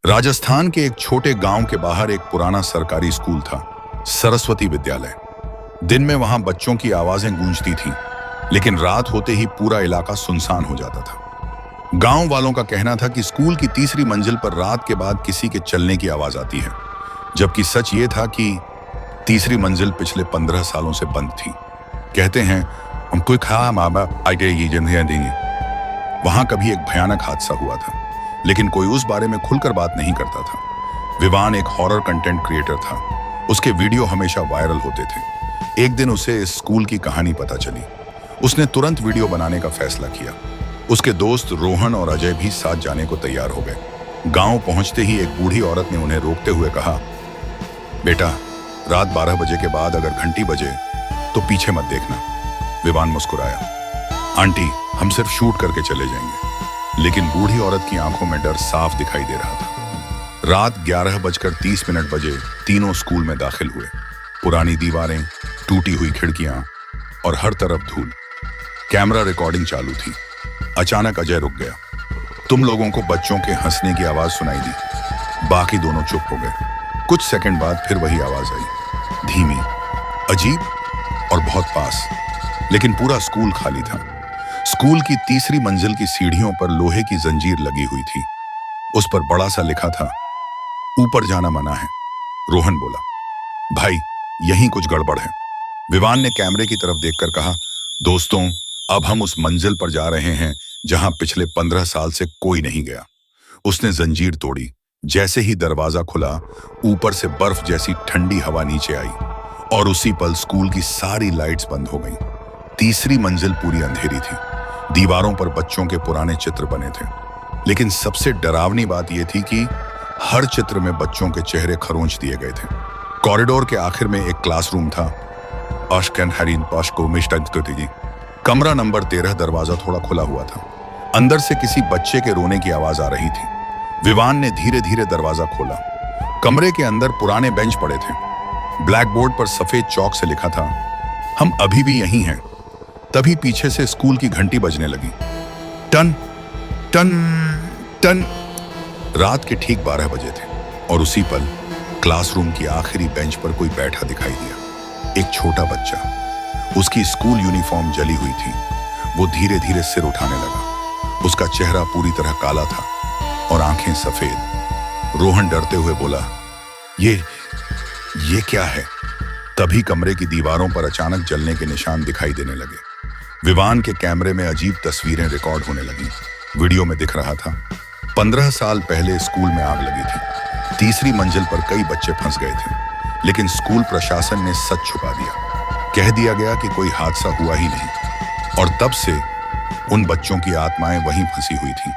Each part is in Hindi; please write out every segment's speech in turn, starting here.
राजस्थान के एक छोटे गांव के बाहर एक पुराना सरकारी स्कूल था, सरस्वती विद्यालय। दिन में वहां बच्चों की आवाजें गूंजती थीं, लेकिन रात होते ही पूरा इलाका सुनसान हो जाता था। गांव वालों का कहना था कि स्कूल की तीसरी मंजिल पर रात के बाद किसी के चलने की आवाज आती है, जबकि सच ये था कि तीसरी मंजिल पिछले 15 सालों से बंद थी। कहते हैं हम कोई खा मामा देंगे। वहां कभी एक भयानक हादसा हुआ था, लेकिन कोई उस बारे में खुलकर बात नहीं करता था। विवान एक हॉरर कंटेंट क्रिएटर था। उसके वीडियो हमेशा वायरल होते थे। एक दिन उसे इस स्कूल की कहानी पता चली। उसने तुरंत वीडियो बनाने का फैसला किया। उसके दोस्त रोहन और अजय भी साथ जाने को तैयार हो गए। गांव पहुंचते ही एक बूढ़ी औरत ने उन्हें रोकते हुए कहा, बेटा, रात 12 बजे के बाद अगर घंटी बजे तो पीछे मत देखना। विवान मुस्कुराया, आंटी, हम सिर्फ शूट करके चले जाएंगे। लेकिन बूढ़ी औरत की आंखों में डर साफ दिखाई दे रहा था। रात 11:30 बजे तीनों स्कूल में दाखिल हुए। पुरानी दीवारें, टूटी हुई खिड़कियां और हर तरफ धूल। कैमरा रिकॉर्डिंग चालू थी। अचानक अजय रुक गया। तुम लोगों को बच्चों के हंसने की आवाज सुनाई दी। बाकी दोनों चुप हो गए। कुछ सेकंड बाद फिर वही आवाज आई, धीमी, अजीब और बहुत पास। लेकिन पूरा स्कूल खाली था। स्कूल की तीसरी मंजिल की सीढ़ियों पर लोहे की जंजीर लगी हुई थी। उस पर बड़ा सा लिखा था, ऊपर जाना मना है। रोहन बोला, भाई, यहीं कुछ गड़बड़ है। विवान ने कैमरे की तरफ देखकर कहा, दोस्तों, अब हम उस मंजिल पर जा रहे हैं जहां पिछले 15 साल से कोई नहीं गया। उसने जंजीर तोड़ी। जैसे ही दरवाजा खुला, ऊपर से बर्फ जैसी ठंडी हवा नीचे आई और उसी पल स्कूल की सारी लाइट्स बंद हो गईं। तीसरी मंजिल पूरी अंधेरी थी। दीवारों पर बच्चों के पुराने चित्र बने थे, लेकिन सबसे डरावनी बात यह थी कि हर चित्र में बच्चों के चेहरे खरोंच दिए गए थे। कॉरिडोर के आखिर में एक क्लासरूम था। कमरा नंबर 13। दरवाजा थोड़ा खुला हुआ था। अंदर से किसी बच्चे के रोने की आवाज आ रही थी। विवान ने धीरे धीरे दरवाजा खोला। कमरे के अंदर पुराने बेंच पड़े थे। ब्लैक बोर्ड पर सफेद चौक से लिखा था, हम अभी भी यहीं हैं। तभी पीछे से स्कूल की घंटी बजने लगी। टन टन टन। रात के ठीक 12 बजे थे और उसी पल क्लासरूम की आखिरी बेंच पर कोई बैठा दिखाई दिया। एक छोटा बच्चा। उसकी स्कूल यूनिफॉर्म जली हुई थी। वो धीरे धीरे सिर उठाने लगा। उसका चेहरा पूरी तरह काला था और आंखें सफेद। रोहन डरते हुए बोला, ये क्या है? तभी कमरे की दीवारों पर अचानक जलने के निशान दिखाई देने लगे। विवान के कैमरे में अजीब तस्वीरें रिकॉर्ड होने लगी। वीडियो में दिख रहा था, 15 साल पहले स्कूल में आग लगी थी। तीसरी मंजिल पर कई बच्चे फंस गए थे, लेकिन स्कूल प्रशासन ने सच छुपा दिया। कह दिया गया कि कोई हादसा हुआ ही नहीं और तब से उन बच्चों की आत्माएं वहीं फंसी हुई थीं।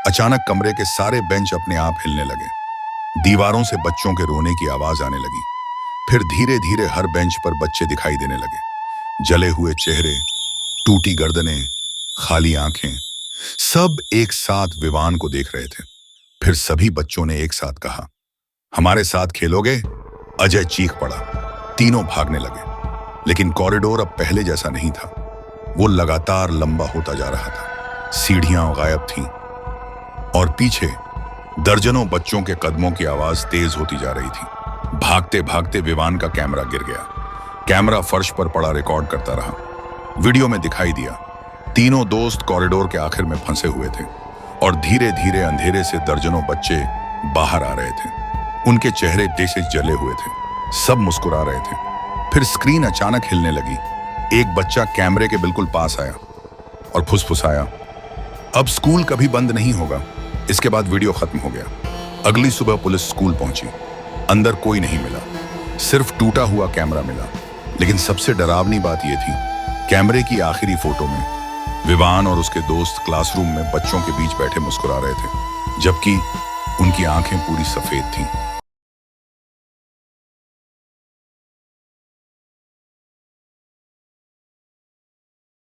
अचानक कमरे के सारे बेंच अपने आप हिलने लगे। दीवारों से बच्चों के रोने की आवाज आने लगी। फिर धीरे धीरे हर बेंच पर बच्चे दिखाई देने लगे। जले हुए चेहरे, टूटी गर्दनें, खाली आंखें, सब एक साथ विवान को देख रहे थे। फिर सभी बच्चों ने एक साथ कहा, हमारे साथ खेलोगे? अजय चीख पड़ा। तीनों भागने लगे, लेकिन कॉरिडोर अब पहले जैसा नहीं था। वो लगातार लंबा होता जा रहा था। सीढ़ियां गायब थीं और पीछे दर्जनों बच्चों के कदमों की आवाज तेज होती जा रही थी। भागते भागते विवान का कैमरा गिर गया। कैमरा फर्श पर पड़ा रिकॉर्ड करता रहा। वीडियो में दिखाई दिया, तीनों दोस्त कॉरिडोर के आखिर में फंसे हुए थे और धीरे धीरे अंधेरे से दर्जनों बच्चे बाहर आ रहे थे। उनके चेहरे जैसे जले हुए थे। सब मुस्कुरा रहे थे। फिर स्क्रीन अचानक हिलने लगी। एक बच्चा कैमरे के बिल्कुल पास आया और फुसफुसाया, अब स्कूल कभी बंद नहीं होगा। इसके बाद वीडियो खत्म हो गया। अगली सुबह पुलिस स्कूल पहुंची। अंदर कोई नहीं मिला, सिर्फ टूटा हुआ कैमरा मिला। लेकिन सबसे डरावनी बात यह थी, कैमरे की आखिरी फोटो में विवान और उसके दोस्त क्लासरूम में बच्चों के बीच बैठे मुस्कुरा रहे थे, जबकि उनकी आंखें पूरी सफेद थीं।